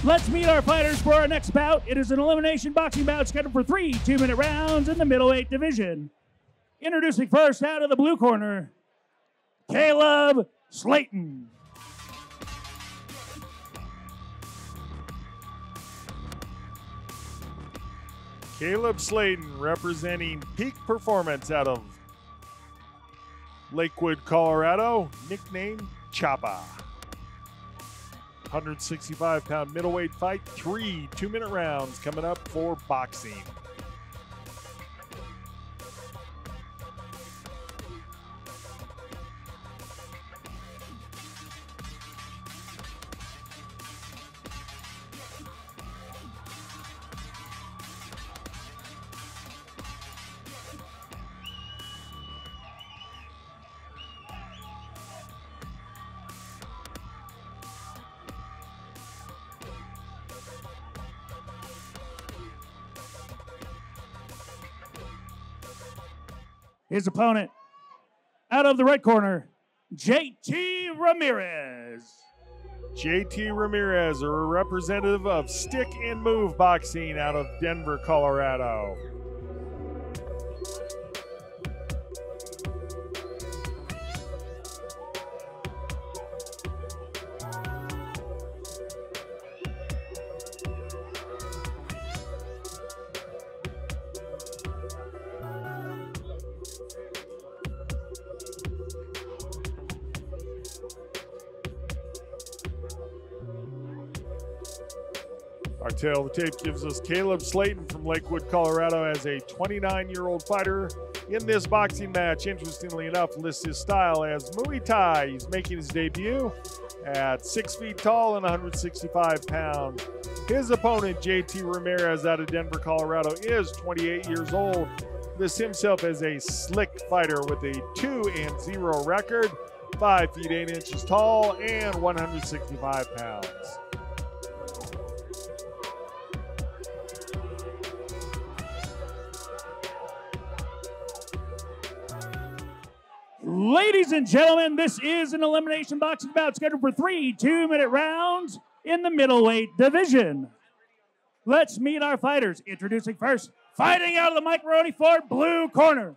Let's meet our fighters for our next bout. It is an elimination boxing bout scheduled for 3 2-minute rounds in the middleweight division. Introducing first out of the blue corner, Caleb Slayton. Caleb Slayton representing Peak Performance out of Lakewood, Colorado, nicknamed Choppa. 165-pound middleweight fight, 3 2-minute rounds coming up for boxing. His opponent, out of the red corner, JT Ramirez. JT Ramirez, a representative of Stick and Move Boxing out of Denver, Colorado. Our tail of the tape gives us Caleb Slayton from Lakewood, Colorado, as a 29-year-old fighter in this boxing match. Interestingly enough, lists his style as Muay Thai. He's making his debut at 6 feet tall and 165 pounds. His opponent, JT Ramirez out of Denver, Colorado, is 28 years old. Lists himself as a slick fighter with a 2-0 record, 5 feet 8 inches tall, and 165 pounds. Ladies and gentlemen, this is an elimination boxing bout scheduled for 3 2-minute rounds in the middleweight division. Let's meet our fighters. Introducing first, fighting out of the Macaroni Ford blue corner.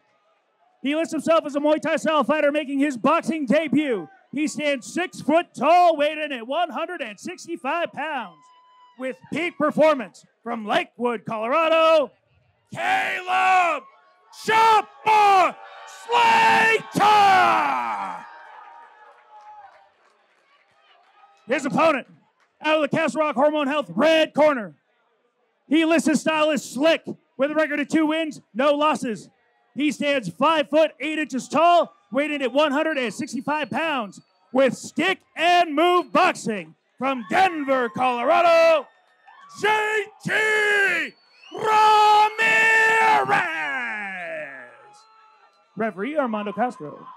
He lists himself as a Muay Thai style fighter making his boxing debut. He stands 6 foot tall, weighed in at 165 pounds. With Peak Performance from Lakewood, Colorado, Caleb Choppa Slayton! His opponent, out of the Castle Rock Hormone Health red corner. He lists his style as slick, with a record of 2 wins, no losses. He stands 5 foot 8 inches tall, weighed in at 165 pounds. With Stick and Move Boxing from Denver, Colorado, JT Ramirez! Referee Armando Castro.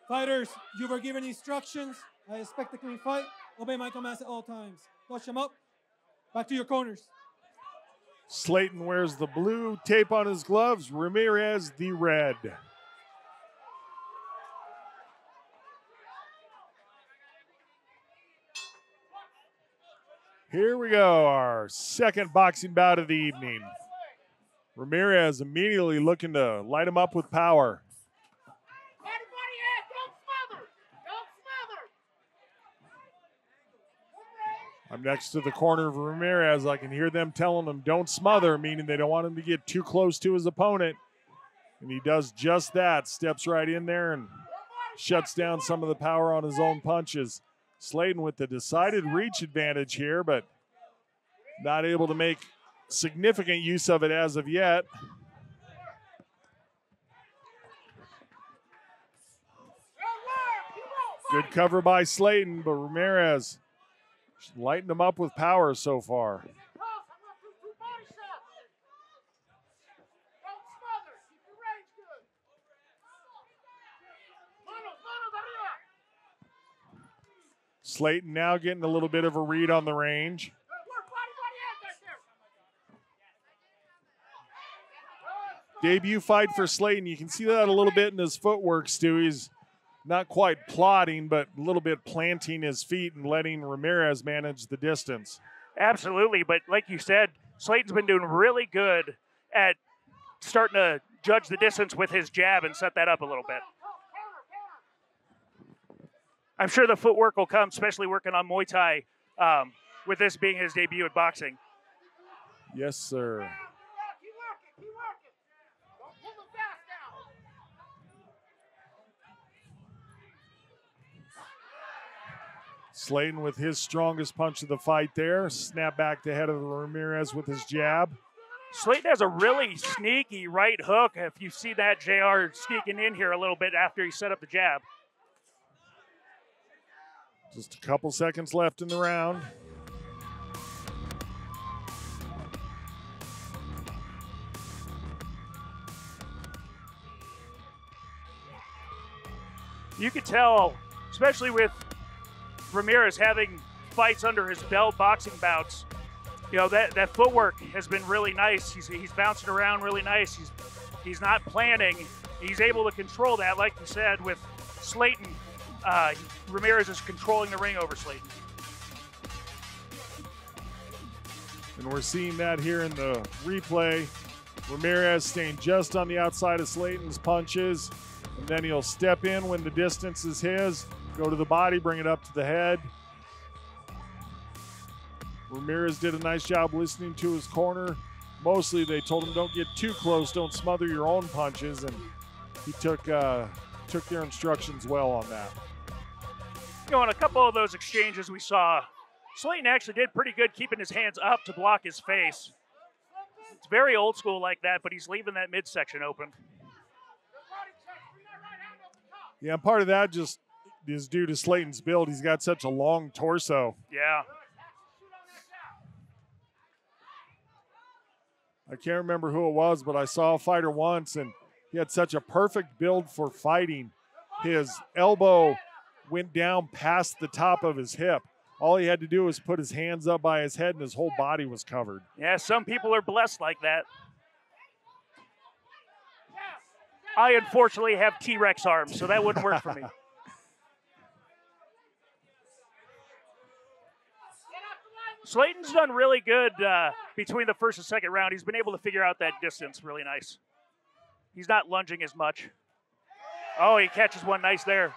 Fighters, you were given instructions. I expect a clean fight. Obey my commands at all times. Touch them up. Back to your corners. Slayton wears the blue tape on his gloves, Ramirez the red. Here we go, our second boxing bout of the evening. Ramirez immediately looking to light him up with power. I'm next to the corner of Ramirez. I can hear them telling him don't smother, meaning they don't want him to get too close to his opponent. And he does just that, steps right in there and shuts down some of the power on his own punches. Slayton with the decided reach advantage here, but not able to make significant use of it as of yet. Good cover by Slayton, but Ramirez lighting him up with power so far. Slayton now getting a little bit of a read on the range. Debut fight for Slayton. You can see that a little bit in his footwork, Stu. He's not quite plotting, but a little bit planting his feet and letting Ramirez manage the distance. Absolutely, but like you said, Slayton's been doing really good at starting to judge the distance with his jab and set that up a little bit. I'm sure the footwork will come, especially working on Muay Thai, with this being his debut at boxing. Yes, sir. Slayton with his strongest punch of the fight there. Snap back the head of Ramirez with his jab. Slayton has a really sneaky right hook. If you see that, JR sneaking in here a little bit after he set up the jab. Just a couple seconds left in the round. You could tell, especially with Ramirez having fights under his belt, boxing bouts, you know, that footwork has been really nice. He's bouncing around really nice. He's not planning. He's able to control that, like you said, with Slayton. Ramirez is controlling the ring over Slayton. And we're seeing that here in the replay. Ramirez staying just on the outside of Slayton's punches, and then he'll step in when the distance is his, go to the body, bring it up to the head. Ramirez did a nice job listening to his corner. Mostly they told him don't get too close, don't smother your own punches, and he took their instructions well on that. You know, in a couple of those exchanges we saw, Slayton actually did pretty good keeping his hands up to block his face. It's very old school like that, but he's leaving that midsection open. Yeah, part of that just is due to Slayton's build. He's got such a long torso. Yeah. I can't remember who it was, but I saw a fighter once, and he had such a perfect build for fighting. His elbow went down past the top of his hip. All he had to do was put his hands up by his head, and his whole body was covered. Yeah, some people are blessed like that. I unfortunately have T-Rex arms, so that wouldn't work for me. Slayton's done really good between the first and second round. He's been able to figure out that distance really nice. He's not lunging as much. Oh, he catches one nice there.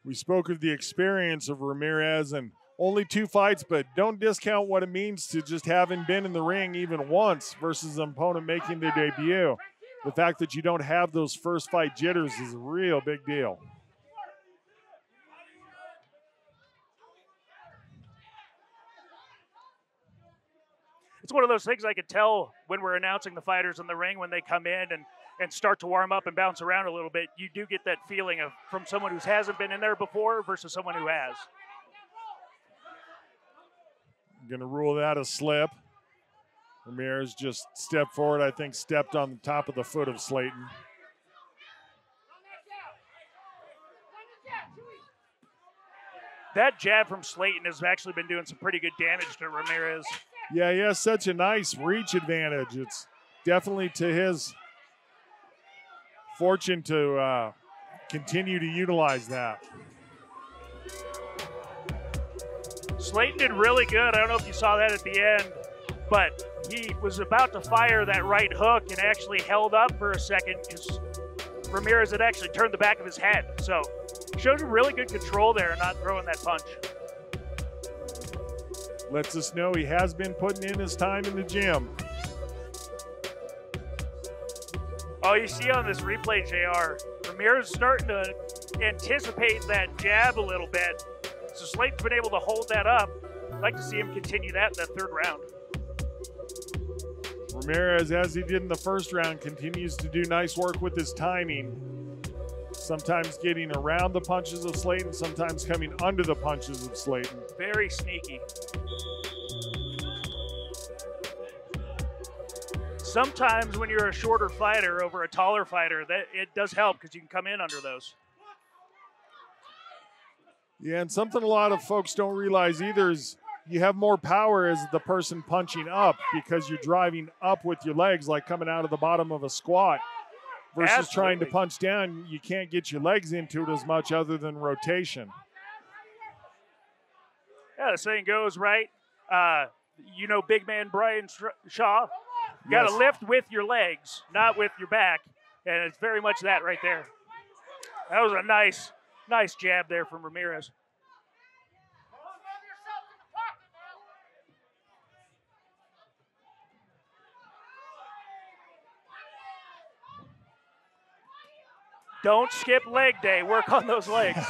We spoke of the experience of Ramirez, and only 2 fights, but don't discount what it means to just having been in the ring even once versus an opponent making their debut. The fact that you don't have those first fight jitters is a real big deal. It's one of those things I could tell when we're announcing the fighters in the ring when they come in and start to warm up and bounce around a little bit. You do get that feeling of from someone who hasn't been in there before versus someone who has. Going to rule that a slip. Ramirez just stepped forward, I think stepped on the top of the foot of Slayton. That jab from Slayton has actually been doing some pretty good damage to Ramirez. Yeah, he has such a nice reach advantage. It's definitely to his fortune to continue to utilize that. Slayton did really good. I don't know if you saw that at the end, but he was about to fire that right hook and actually held up for a second because Ramirez had actually turned the back of his head. So showed him really good control there, not throwing that punch. Lets us know he has been putting in his time in the gym. Oh, you see on this replay, JR, Ramirez is starting to anticipate that jab a little bit. So Slayton's been able to hold that up. I'd like to see him continue that in that third round. Ramirez, as he did in the first round, continues to do nice work with his timing. Sometimes getting around the punches of Slayton, sometimes coming under the punches of Slayton. Very sneaky. Sometimes when you're a shorter fighter over a taller fighter, that it does help because you can come in under those. Yeah, and something a lot of folks don't realize either is you have more power as the person punching up because you're driving up with your legs like coming out of the bottom of a squat. versus trying to punch down. You can't get your legs into it as much other than rotation. Yeah, the saying goes, right? You know, big man Brian Shaw, got to lift with your legs, not with your back. And it's very much that right there. That was a nice jab there from Ramirez. Don't skip leg day. Work on those legs.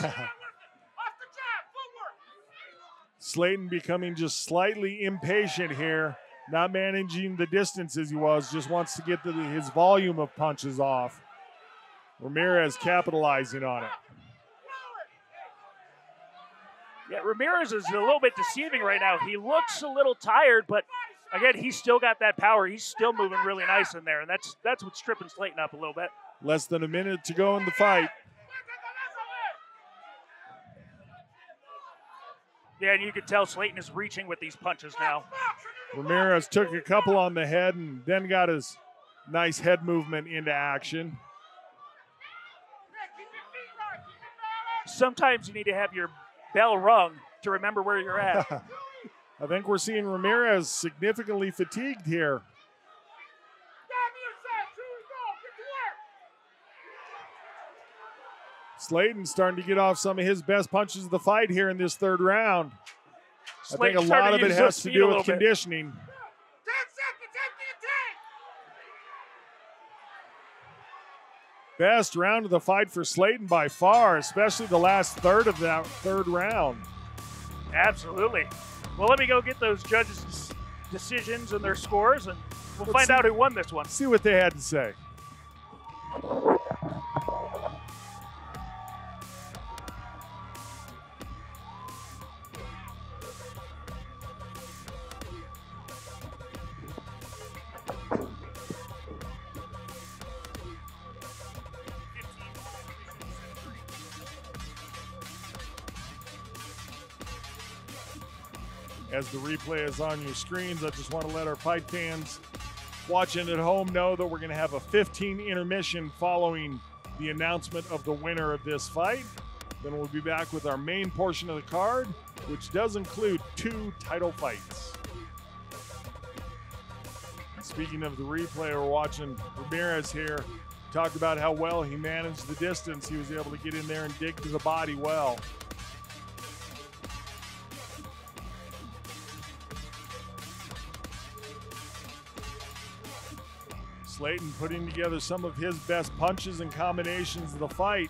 Slayton becoming just slightly impatient here, not managing the distance as he was, just wants to get his volume of punches off. Ramirez capitalizing on it. Yeah, Ramirez is a little bit deceiving right now. He looks a little tired, but again, he's still got that power. He's still moving really nice in there, and that's what's tripping Slayton up a little bit. Less than a minute to go in the fight. Yeah, and you can tell Slayton is reaching with these punches now. Ramirez took a couple on the head and then got his nice head movement into action. Sometimes you need to have your bell rung to remember where you're at. I think we're seeing Ramirez significantly fatigued here. Slayton starting to get off some of his best punches of the fight here in this third round. I think a lot of it has to do with conditioning. Best round of the fight for Slayton by far, especially the last third of that third round. Absolutely. Well, let me go get those judges' decisions and their scores, and we'll find out who won this one. See what they had to say. As the replay is on your screens, I just want to let our fight fans watching at home know that we're going to have a 15 intermission following the announcement of the winner of this fight. Then we'll be back with our main portion of the card, which does include 2 title fights. And speaking of the replay, we're watching Ramirez here talk about how well he managed the distance. He was able to get in there and dig to the body well. Slayton putting together some of his best punches and combinations of the fight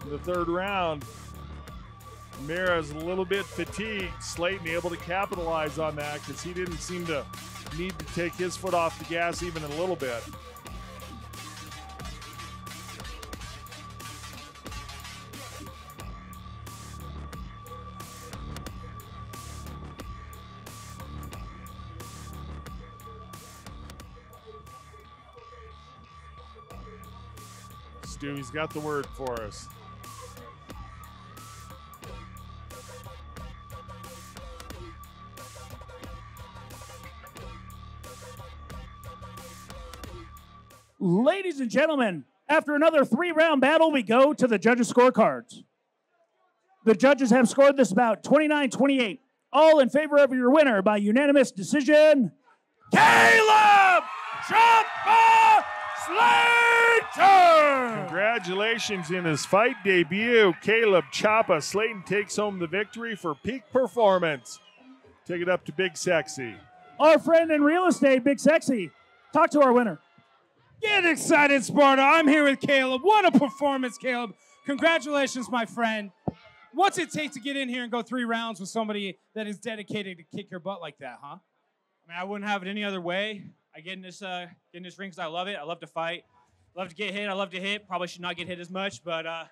in the third round. Ramirez a little bit fatigued. Slayton able to capitalize on that because he didn't seem to need to take his foot off the gas even a little bit. Stewie's got the word for us. Ladies and gentlemen, after another 3-round battle, we go to the judges' scorecards. The judges have scored this bout 29-28, all in favor of your winner by unanimous decision, Caleb Choppa Slayton! Congratulations in his fight debut. Caleb Choppa Slayton takes home the victory for peak performance. Take it up to Big Sexy. Our friend in real estate, Big Sexy. Talk to our winner. Get excited, Sparta. I'm here with Caleb. What a performance, Caleb. Congratulations, my friend. What's it take to get in here and go 3 rounds with somebody that is dedicated to kick your butt like that, huh? I mean, I wouldn't have it any other way. I get in this ring because I love it. I love to fight. I love to get hit. I love to hit. Probably should not get hit as much, but a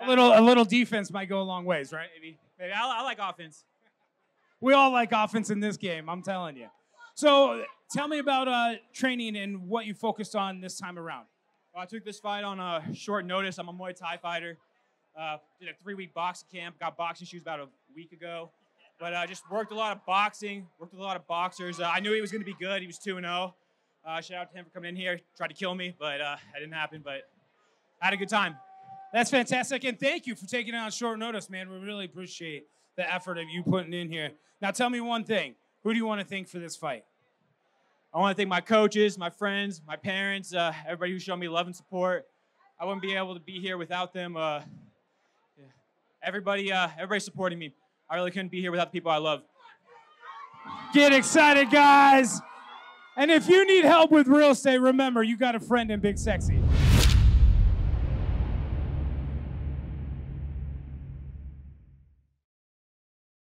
little defense might go a long ways, right? Maybe. I like offense. We all like offense in this game, I'm telling you. So tell me about training and what you focused on this time around. Well, I took this fight on short notice. I'm a Muay Thai fighter. Did a 3-week boxing camp. Got boxing shoes about a week ago. But just worked a lot of boxing. Worked with a lot of boxers. I knew he was going to be good. He was 2-0. Shout out to him for coming in here. Tried to kill me, but that didn't happen. But I had a good time. That's fantastic, and thank you for taking it on short notice, man. We really appreciate the effort of you putting in here. Now, tell me one thing. Who do you want to thank for this fight? I want to thank my coaches, my friends, my parents, everybody who showed me love and support. I wouldn't be able to be here without them. Everybody supporting me. I really couldn't be here without the people I love. Get excited, guys. And if you need help with real estate, remember, you got a friend in Big Sexy.